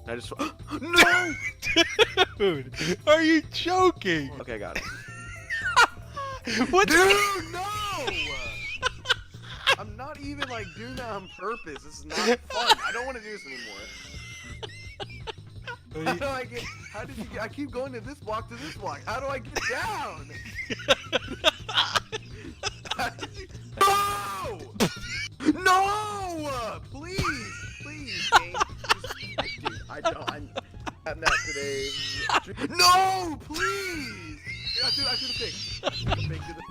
I just no. Dude, are you joking? Okay, I got it. What? Dude, no! I'm not even like doing that on purpose. This is not fun. I don't want to do this anymore. How do I get? How did you get? I keep going to this block to this block. How do I get down? How did you, no! No! Please, game. Dude, I don't. I'm not today. No, please! Dude, I should have picked. Do the